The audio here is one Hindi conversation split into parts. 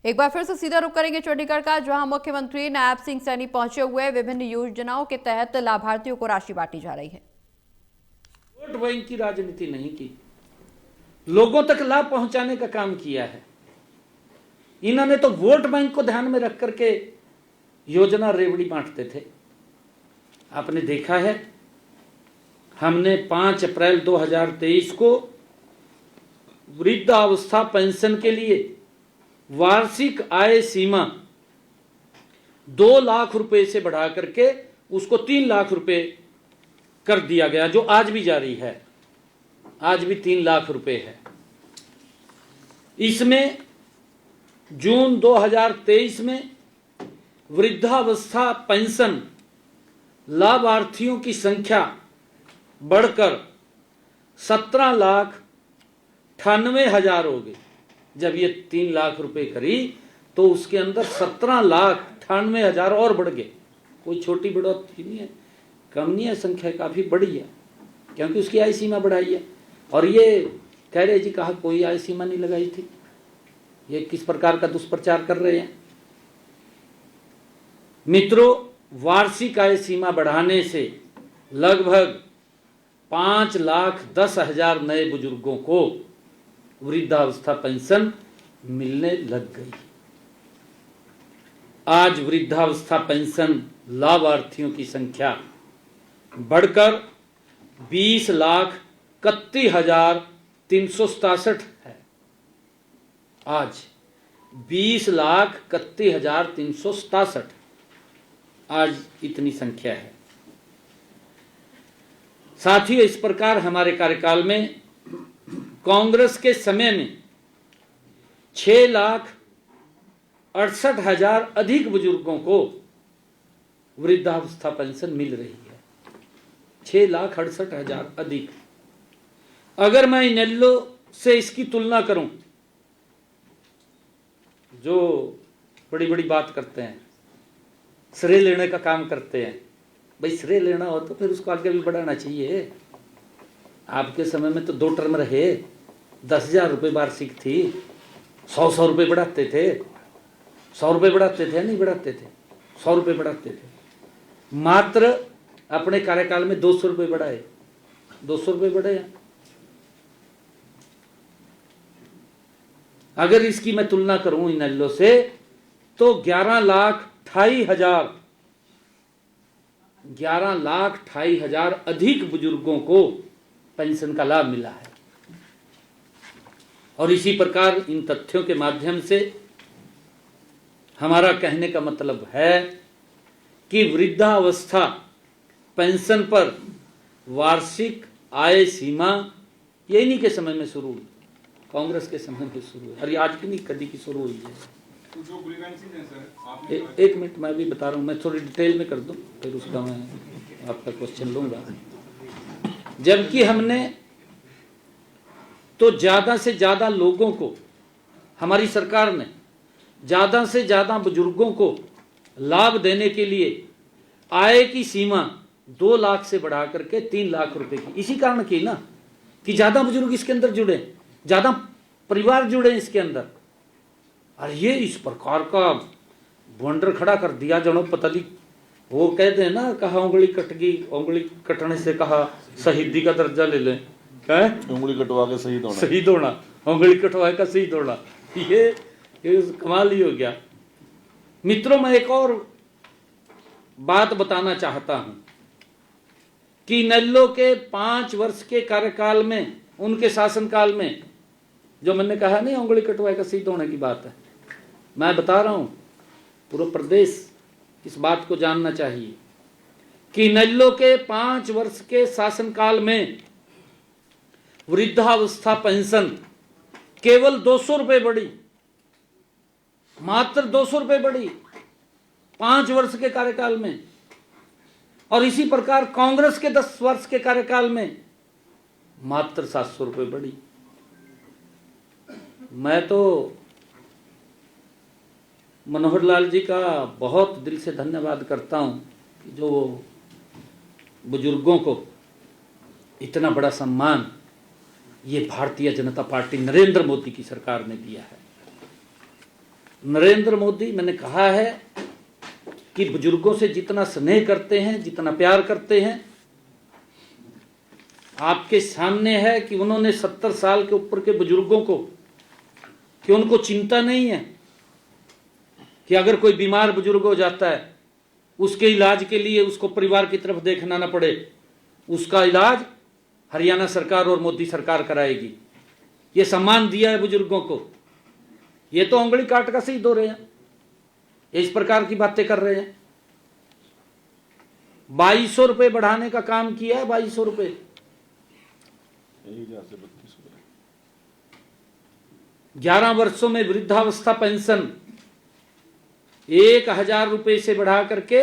एक बार फिर से सीधा रुख करेंगे चंडीगढ़ का, जहां मुख्यमंत्री नायब सिंह सैनी पहुंचे हुए विभिन्न योजनाओं के तहत लाभार्थियों को राशि बांटी जा रही है। वोट बैंक की राजनीति नहीं की, लोगों तक लाभ पहुंचाने का काम किया है। इन्होंने तो वोट बैंक को ध्यान में रख करके योजना रेवड़ी बांटते थे। आपने देखा है, हमने 5 अप्रैल 2023 को वृद्धावस्था पेंशन के लिए वार्षिक आय सीमा 2 लाख रुपए से बढ़ा करके उसको 3 लाख रुपए कर दिया गया, जो आज भी जारी है। आज भी 3 लाख रुपए है। इसमें जून 2023 में वृद्धावस्था पेंशन लाभार्थियों की संख्या बढ़कर 17,98,000 हो गई। जब ये 3 लाख रुपए करी तो उसके अंदर 17,98,000 और बढ़ गए। कोई छोटी बढ़ोतरी नहीं है, कम नहीं है, संख्या काफी बड़ी है, क्योंकि उसकी आय सीमा बढ़ाई है। और ये कह रहे जी, कहा कोई आय सीमा नहीं लगाई थी। ये किस प्रकार का दुष्प्रचार कर रहे हैं मित्रों। वार्षिक आय सीमा बढ़ाने से लगभग 5,10,000 नए बुजुर्गों को वृद्धावस्था पेंशन मिलने लग गई। आज वृद्धावस्था पेंशन लाभार्थियों की संख्या बढ़कर 20,31,367 है। आज 20,31,367 आज इतनी संख्या है। साथियों, इस प्रकार हमारे कार्यकाल में कांग्रेस के समय में 6,68,000 अधिक बुजुर्गों को वृद्धावस्था पेंशन मिल रही है। 6,68,000 अधिक। अगर मैं इनेलो से इसकी तुलना करूं, जो बड़ी बड़ी बात करते हैं, श्रेय लेने का काम करते हैं, भाई श्रेय लेना हो तो फिर उसको आगे भी बढ़ाना चाहिए। आपके समय में तो 2 टर्म रहे, 10,000 रुपये वार्षिक थी, 100 रुपये बढ़ाते थे। 100 रुपये बढ़ाते थे, नहीं बढ़ाते थे, 100 रुपये बढ़ाते थे। मात्र अपने कार्यकाल में 200 रुपये बढ़ाए, 200 रुपये बढ़े। अगर इसकी मैं तुलना करूं इनेलो से तो 11,28,000 अधिक बुजुर्गों को पेंशन का लाभ मिला है। और इसी प्रकार इन तथ्यों के माध्यम से हमारा कहने का मतलब है कि वृद्धावस्था पेंशन पर वार्षिक आय सीमा ये इन्हीं के समय में शुरू हुई, कांग्रेस के समय में शुरू हुई। और ये आज की नहीं, कभी की शुरू हुई है। तो जो ग्रीवेंसेस हैं सर, एक मिनट मैं भी बता रहा हूँ, मैं थोड़ी डिटेल में कर दूं, फिर उसका मैं आपका क्वेश्चन लूंगा। जबकि हमने तो ज्यादा से ज्यादा लोगों को, हमारी सरकार ने ज्यादा से ज्यादा बुजुर्गों को लाभ देने के लिए आय की सीमा 2 लाख से बढ़ा करके 3 लाख रुपए की, इसी कारण की ना, कि ज्यादा बुजुर्ग इसके अंदर जुड़े, ज्यादा परिवार जुड़े इसके अंदर। और ये इस प्रकार का बंडर खड़ा कर दिया, जनो पता नहीं, वो कहते हैं ना, कहा उंगली कट गई, उंगली कटने से कहा शहीदी का दर्जा ले लें। क्या है? उंगली कटवा के शहीद होना, शहीद होना, उंगली कटवा का शहीद होना। ये कमाल ही हो गया। मित्रों, मैं एक और बात बताना चाहता हूं कि इनेलो के 5 वर्ष के कार्यकाल में, उनके शासनकाल में, जो मैंने कहा नहीं उंगली कटवाए का शहीद होने की बात है, मैं बता रहा हूं, पूरा प्रदेश इस बात को जानना चाहिए कि इनेलो के 5 वर्ष के शासनकाल में वृद्धावस्था पेंशन केवल 200 रुपये बढ़ी, मात्र 200 रुपये बढ़ी 5 वर्ष के कार्यकाल में। और इसी प्रकार कांग्रेस के 10 वर्ष के कार्यकाल में मात्र 700 रुपये बढ़ी। मैं तो मनोहर लाल जी का बहुत दिल से धन्यवाद करता हूं कि जो बुजुर्गों को इतना बड़ा सम्मान ये भारतीय जनता पार्टी नरेंद्र मोदी की सरकार ने दिया है। नरेंद्र मोदी, मैंने कहा है कि बुजुर्गों से जितना स्नेह करते हैं, जितना प्यार करते हैं, आपके सामने है कि उन्होंने 70 साल के ऊपर के बुजुर्गों को, कि उनको चिंता नहीं है कि अगर कोई बीमार बुजुर्ग हो जाता है उसके इलाज के लिए उसको परिवार की तरफ देखना ना पड़े, उसका इलाज हरियाणा सरकार और मोदी सरकार कराएगी। ये सम्मान दिया है बुजुर्गों को। ये तो उंगली काट का शहीद हो रहे हैं, इस प्रकार की बातें कर रहे हैं। 2200 रुपए बढ़ाने का काम किया है, 2200 रुपए। 1000 से 3200। 11 वर्षों में वृद्धावस्था पेंशन 1000 रुपए से बढ़ा करके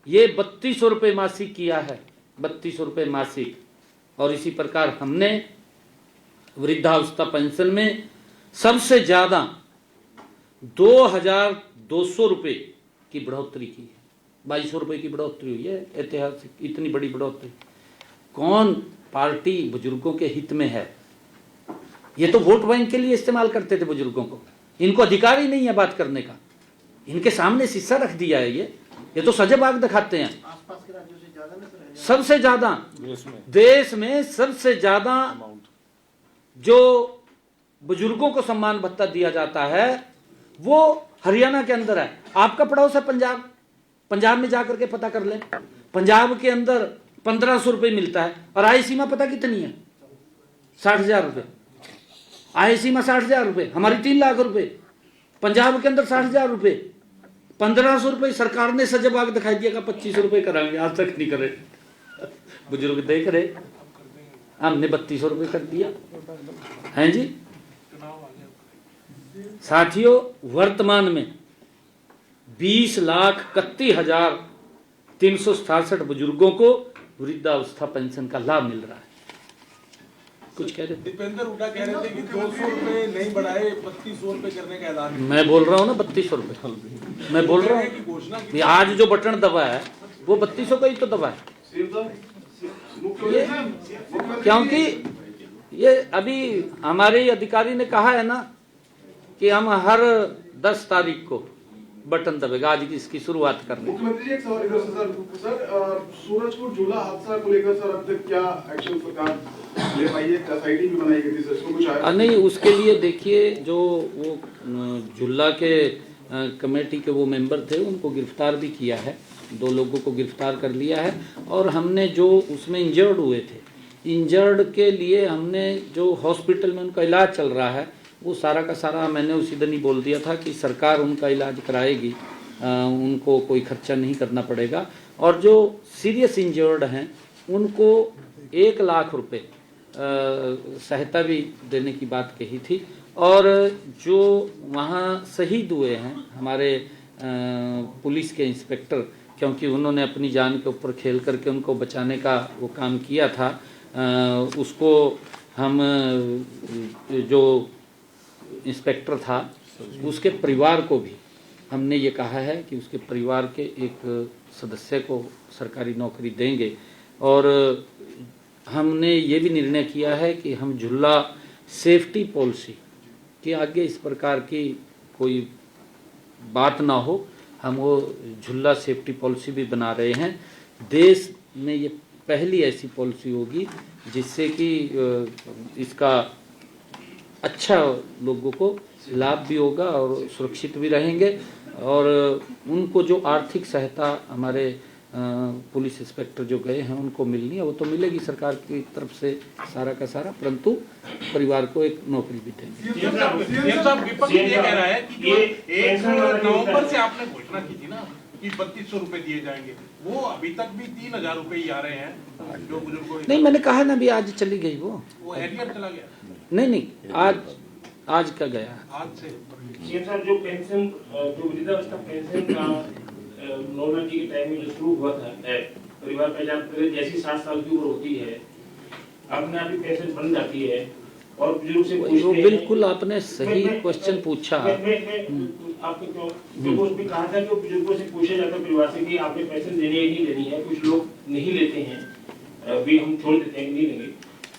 ये 3200 रुपए मासिक किया है, 3200 रुपए मासिक। और इसी प्रकार हमने वृद्धावस्था पेंशन में सबसे ज्यादा 2200 रुपए की बढ़ोतरी की है। 2200 रुपए की बढ़ोतरी हुई है, ऐतिहासिक इतनी बड़ी बढ़ोतरी। कौन पार्टी बुजुर्गों के हित में है? ये तो वोट बैंक के लिए इस्तेमाल करते थे बुजुर्गों को। इनको अधिकार ही नहीं है बात करने का। इनके सामने शीशा रख दिया है। ये तो सजे बाग दिखाते हैं। आसपास के राज्यों से ज्यादा ना सर? सबसे ज्यादा देश में सबसे ज्यादा जो बुजुर्गों को सम्मान भत्ता दिया जाता है वो हरियाणा के अंदर है। आपका पड़ोस है पंजाब। पंजाब में जाकर के पता कर लें। पंजाब के अंदर 1500 रुपए मिलता है और आय सीमा पता कितनी है? 60,000 रुपए। आय सीमा 60,000 रुपए। हमारी 3 लाख रुपए। पंजाब के अंदर 60,000 रुपए। 1500 रुपए सरकार ने सजबाग दिखाई दिया, 2500 रुपए कराएंगे, आज तक नहीं करे। बुजुर्ग देख रहे, हमने 3200 रुपए कर दिया है जी। साथियों, वर्तमान में 20,31,367 बुजुर्गों को वृद्धावस्था पेंशन का लाभ मिल रहा है। कुछ कह रहे थे? दीपेंद्र हुड्डा कह रहे थे कि 200 रुपए नहीं बढ़ाए, 3200 रुपए करने का ऐलान। मैं बोल रहा हूँ ना 3200 रुपए। मैं बोल रहा हूँ कि आज जो बटन दबा है वो 3200 का ही तो दबा है। क्योंकि ये अभी हमारे अधिकारी ने कहा है ना कि हम हर 10 तारीख को बटन दबेगा। आज की इसकी शुरुआत कर रहे हैं। मुख्यमंत्री जी, एक सवाल इधर से सर सूरजपुर झूला हादसा को लेकर सर अब तक क्या एक्शन सरकार ले पाई है? एसआईटी भी बनाई गई थी सर, इसमें कुछ आया? नहीं, उसके लिए देखिए जो वो झूला के कमेटी के वो मेंबर थे उनको गिरफ्तार भी किया है। 2 लोगों को गिरफ्तार कर लिया है। और हमने जो उसमें इंजर्ड हुए थे, इंजर्ड के लिए हमने जो हॉस्पिटल में उनका इलाज चल रहा है वो सारा का सारा मैंने उसी दिन ही बोल दिया था कि सरकार उनका इलाज कराएगी, उनको कोई खर्चा नहीं करना पड़ेगा। और जो सीरियस इंजर्ड हैं उनको 1 लाख रुपए सहायता भी देने की बात कही थी। और जो वहाँ शहीद हुए हैं हमारे पुलिस के इंस्पेक्टर, क्योंकि उन्होंने अपनी जान के ऊपर खेल करके उनको बचाने का वो काम किया था, उसको हम जो इंस्पेक्टर था उसके परिवार को भी हमने ये कहा है कि उसके परिवार के एक सदस्य को सरकारी नौकरी देंगे। और हमने ये भी निर्णय किया है कि हम झूला सेफ्टी पॉलिसी कि आगे इस प्रकार की कोई बात ना हो, हम वो झूला सेफ्टी पॉलिसी भी बना रहे हैं। देश में ये पहली ऐसी पॉलिसी होगी जिससे कि इसका अच्छा लोगों को लाभ भी होगा और सुरक्षित भी रहेंगे। और उनको जो आर्थिक सहायता हमारे पुलिस इंस्पेक्टर जो गए हैं उनको मिलनी है वो तो मिलेगी सरकार की तरफ से सारा का सारा, परंतु परिवार को एक नौकरी भी देंगे। विपक्ष ये कह रहा है कि जो 1 नवंबर से आपने घोषणा की थी ना कि 3200 रुपए दिए जाएंगे, वो अभी तक भी 3000 रुपए ही आ रहे हैं जो बुजुर्गों। नहीं, मैंने कहा ना, अभी आज चली गई वो एरियर चला गया। नहीं, आज का गया आज से सर जो पेंशन, जो वृद्धावस्था पेंशन का नॉर्मल जी के टाइम में जो शुरू हुआ था परिवार पहचान जैसी 60 साल की उम्र होती है अपने आप ही पेंशन बन जाती है और बुजुर्ग से पूछते हैं। बिल्कुल आपने सही क्वेश्चन पूछा। आपको क्यों उसमें कहा था कि बुजुर्गों से पूछा जाता है परिवार से कि आपने पेंशन देनी है नहीं देनी है। कुछ लोग नहीं लेते हैं, भी हम छोड़ देते हैं नहीं देंगे।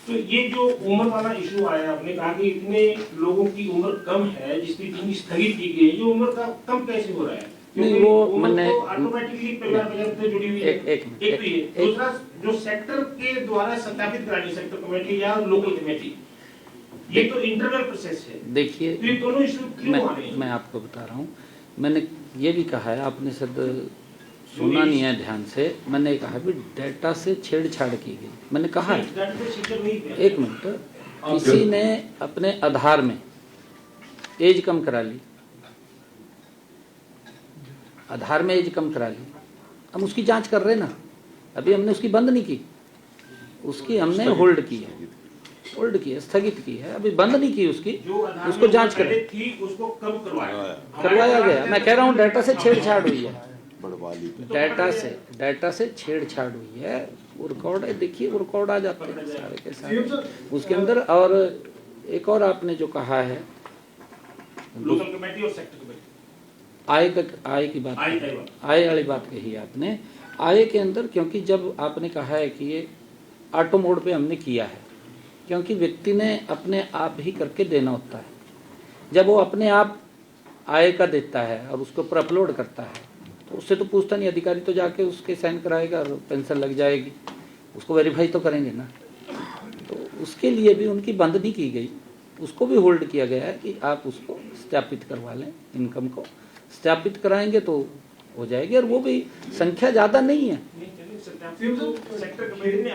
तो ये जो उम्र वाला इशू आया, आपने कहा कि इतने लोगों की उम्र कम है जिसकी टीम स्थगित की गई है, ये उम्र का कम कैसे हो रहा है? नहीं, वो मैंने ऑटोमेटिकली परिवार बजट से जुड़ी हुई है। एक तो ये दूसरा जो सेक्टर के द्वारा सत्यापित करानी, सेक्टर कमेटी या लोकल कमेटी, ये तो इंटरनल प्रोसेस है। देखिए, तो ये दोनों इशू क्यों आ रहे हैं? मैं आपको बता रहा हूँ, मैंने ये भी कहा है, आपने शायद सुना नहीं है ध्यान से, मैंने कहा भी डेटा से छेड़छाड़ की गई, मैंने कहा है। एक मिनट, किसी ने अपने आधार में एज कम करा ली, आधार में एज कम करा ली, हम उसकी जांच कर रहे हैं ना, अभी हमने उसकी बंद नहीं की, उसकी हमने होल्ड की है, स्थगित की है, अभी बंद नहीं की उसकी, उसको जांच करें। थी उसको कम करवाया गया, मैं कह रहा हूँ डेटा से छेड़छाड़ हुई है, डेटा से छेड़छाड़ हुई है, वो रिकॉर्ड है, देखिए वो रिकॉर्ड आ जाते हैं सारे के सारे उसके अंदर। और एक और आपने जो कहा है लोकल कमेटी और सेक्टर कमेटी, आय की बात, आय वाली बात कही है आपने। आय के अंदर, क्योंकि जब आपने कहा है कि ये ऑटो मोड पे हमने किया है, क्योंकि व्यक्ति ने अपने आप ही करके देना होता है, जब वो अपने आप आय का देता है और उसके ऊपर अपलोड करता है तो उससे तो पूछता नहीं, अधिकारी तो जाके उसके साइन कराएगा और पेंशन लग जाएगी, उसको वेरीफाई तो करेंगे ना। तो उसके लिए भी उनकी बंद नहीं की गई, उसको भी होल्ड किया गया है कि आप उसको सत्यापित करवा लें, इनकम को सत्यापित कराएंगे तो हो जाएगी, और वो भी संख्या ज़्यादा नहीं है। सेक्टर कमेटी ने